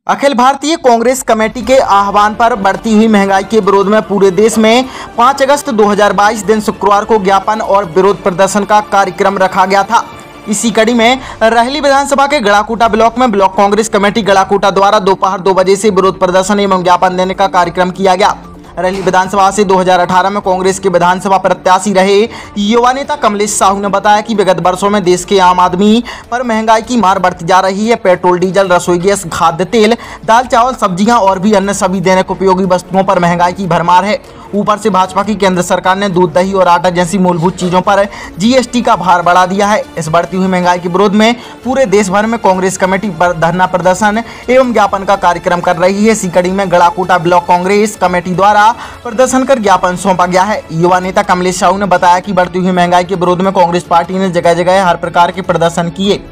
Akhil Bharatiya Congress committee के आह्वान पर बढ़ती हुई महंगाई के विरोध में पूरे देश में 5 अगस्त 2022 दिन शुक्रवार को ज्ञापन और विरोध प्रदर्शन का कार्यक्रम रखा गया था। इसी कड़ी में रहली विधानसभा के गड़ाकोटा ब्लॉक में ब्लॉक कांग्रेस कमेटी गड़ाकोटा द्वारा दोपहर 2 बजे से विरोध प्रदर्शन एवं ज्ञापन देने का कार्यक्रम किया गया। रहली विधानसभा से 2018 में कांग्रेस के विधानसभा प्रत्याशी रहे युवा नेता कमलेश साहू ने बताया कि विगत वर्षों में देश के आम आदमी पर महंगाई की मार बढ़ती जा रही है। पेट्रोल, डीजल, रसोई गैस, खाद्य तेल, दाल, चावल, सब्जियां और भी अन्य सभी दैनिक उपयोगी वस्तुओं पर महंगाई की भरमार है। ऊपर से भाजपा की केंद्र सरकार ने दूध, दही और आटा जैसी मूलभूत चीजों पर जीएसटी का भार बढ़ा दिया है। इस बढ़ती हुई महंगाई के विरोध में पूरे देश भर में कांग्रेस कमेटी धरना प्रदर्शन एवं ज्ञापन का कार्यक्रम कर रही है। इसी कड़ी में गड़ाकोटा ब्लॉक कांग्रेस कमेटी द्वारा प्रदर्शन कर ज्ञापन सौंपा गया है। युवा नेता कमलेश साहू ने बताया कि बढ़ती हुई महंगाई के विरोध में कांग्रेस पार्टी ने जगह जगह हर प्रकार के प्रदर्शन किए।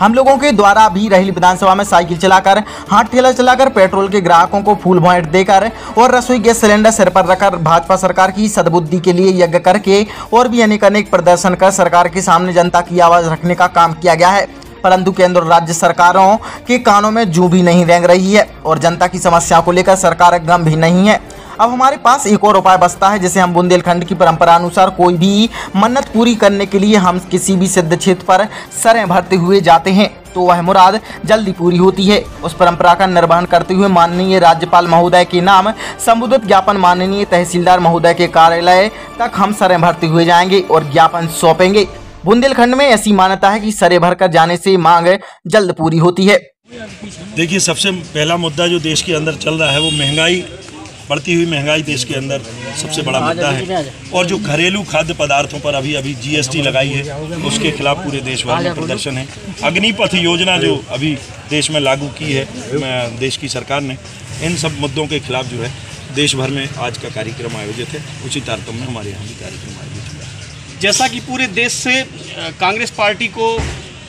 हम लोगों के द्वारा भी रहली विधानसभा में साइकिल चलाकर, हाथ ठेला चलाकर, पेट्रोल के ग्राहकों को फूल भेंट देकर और रसोई गैस सिलेंडर सिर पर रखकर भाजपा सरकार की सद्बुद्धि के लिए यज्ञ करके और भी अनेक प्रदर्शन कर सरकार के सामने जनता की आवाज रखने का काम किया गया है। परंतु केंद्र और राज्य सरकारों के कानों में जूं भी नहीं रेंग रही है और जनता की समस्या को लेकर सरकार गम भी नहीं है। अब हमारे पास एक और उपाय बचता है, जिसे हम बुंदेलखंड की परंपरा अनुसार कोई भी मन्नत पूरी करने के लिए हम किसी भी सिद्ध क्षेत्र पर सरें भरते हुए जाते हैं तो वह मुराद जल्दी पूरी होती है। उस परंपरा का निर्वहन करते हुए माननीय राज्यपाल महोदय के नाम संबोधित ज्ञापन माननीय तहसीलदार महोदय के कार्यालय तक हम सरें भरते हुए जाएंगे और ज्ञापन सौंपेंगे। बुंदेलखंड में ऐसी मान्यता है कि सरें भरकर जाने से मांग जल्द पूरी होती है। देखिए, सबसे पहला मुद्दा जो देश के अंदर चल रहा है वो महंगाई, बढ़ती हुई महंगाई देश के अंदर सबसे बड़ा मुद्दा है। और जो घरेलू खाद्य पदार्थों पर अभी जीएसटी लगाई है उसके खिलाफ पूरे देश भर में प्रदर्शन है। अग्निपथ योजना जो अभी देश में लागू की है देश की सरकार ने, इन सब मुद्दों के खिलाफ जो है देश भर में आज का कार्यक्रम आयोजित है। उसी तारतम्य में हमारे यहाँ भी कार्यक्रम आयोजित हुआ है। जैसा कि पूरे देश से कांग्रेस पार्टी को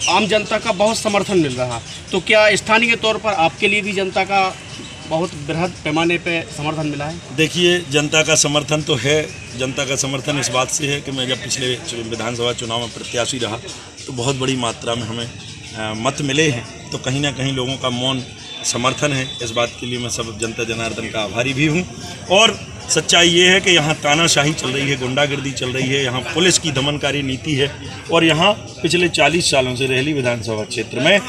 आम जनता का बहुत समर्थन मिल रहा, तो क्या स्थानीय तौर पर आपके लिए भी जनता का बहुत बृहद पैमाने पे समर्थन मिला है? देखिए, जनता का समर्थन तो है। जनता का समर्थन इस बात से है कि मैं जब पिछले विधानसभा चुनाव में प्रत्याशी रहा तो बहुत बड़ी मात्रा में हमें मत मिले हैं, तो कहीं ना कहीं लोगों का मौन समर्थन है। इस बात के लिए मैं सब जनता जनार्दन का आभारी भी हूँ। और सच्चाई ये है कि यहाँ तानाशाही चल रही है, गुंडागर्दी चल रही है, यहाँ पुलिस की दमनकारी नीति है और यहाँ पिछले 40 सालों से रहली विधानसभा क्षेत्र में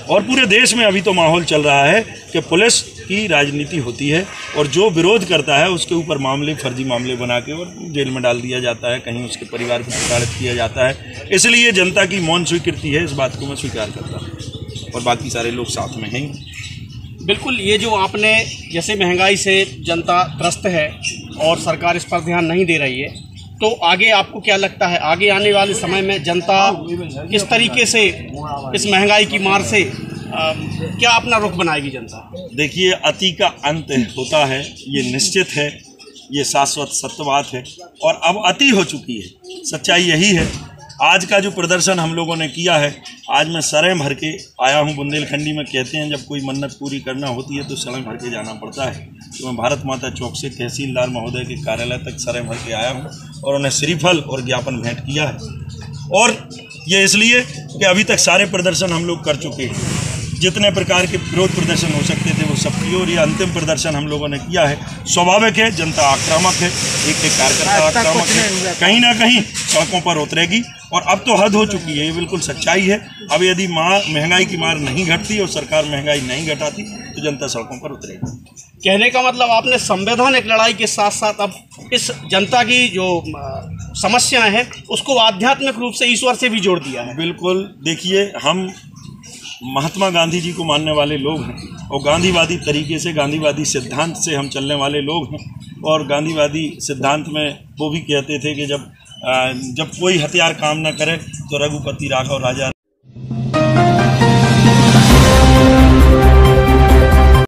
और पूरे देश में अभी तो माहौल चल रहा है कि पुलिस की राजनीति होती है और जो विरोध करता है उसके ऊपर मामले, फर्जी मामले बना के और जेल में डाल दिया जाता है, कहीं उसके परिवार को प्रताड़ित किया जाता है। इसलिए जनता की मौन स्वीकृति है, इस बात को मैं स्वीकार करता हूँ और बाकी सारे लोग साथ में हैं। बिल्कुल, ये जो आपने जैसे महंगाई से जनता त्रस्त है और सरकार इस पर ध्यान नहीं दे रही है, तो आगे आपको क्या लगता है आगे आने वाले समय में जनता किस तरीके से इस महंगाई की मार से क्या अपना रुख बनाएगी जनता? देखिए, अति का अंत होता है, ये निश्चित है, ये शाश्वत सत्य बात है और अब अति हो चुकी है। सच्चाई यही है। आज का जो प्रदर्शन हम लोगों ने किया है, आज मैं सरें भर के आया हूँ। बुंदेलखंडी में कहते हैं जब कोई मन्नत पूरी करना होती है तो सरें भर के जाना पड़ता है। तो मैं भारत माता चौक से तहसीलदार महोदय के कार्यालय तक सरें भर के आया हूँ और उन्हें श्रीफल और ज्ञापन भेंट किया है। और ये इसलिए कि अभी तक सारे प्रदर्शन हम लोग कर चुके हैं, जितने प्रकार के विरोध प्रदर्शन हो सकते थे वो सब किए और ये अंतिम प्रदर्शन हम लोगों ने किया है। स्वाभाविक है, जनता आक्रामक है, एक कार्यकर्ता आक्रामक है, कहीं ना कहीं सड़कों पर उतरेगी और अब तो हद हो चुकी है, ये बिल्कुल सच्चाई है। अब यदि महंगाई की मार नहीं घटती और सरकार महंगाई नहीं घटाती तो जनता सड़कों पर उतरेगी। कहने का मतलब आपने संवैधानिक लड़ाई के साथ साथ अब इस जनता की जो समस्याएं हैं उसको आध्यात्मिक रूप से ईश्वर से भी जोड़ दिया है। बिल्कुल, देखिए, हम महात्मा गांधी जी को मानने वाले लोग हैं और गांधीवादी तरीके से, गांधीवादी सिद्धांत से हम चलने वाले लोग हैं। और गांधीवादी सिद्धांत में वो भी कहते थे कि जब कोई हथियार काम न करे तो रघुपति राघव राजा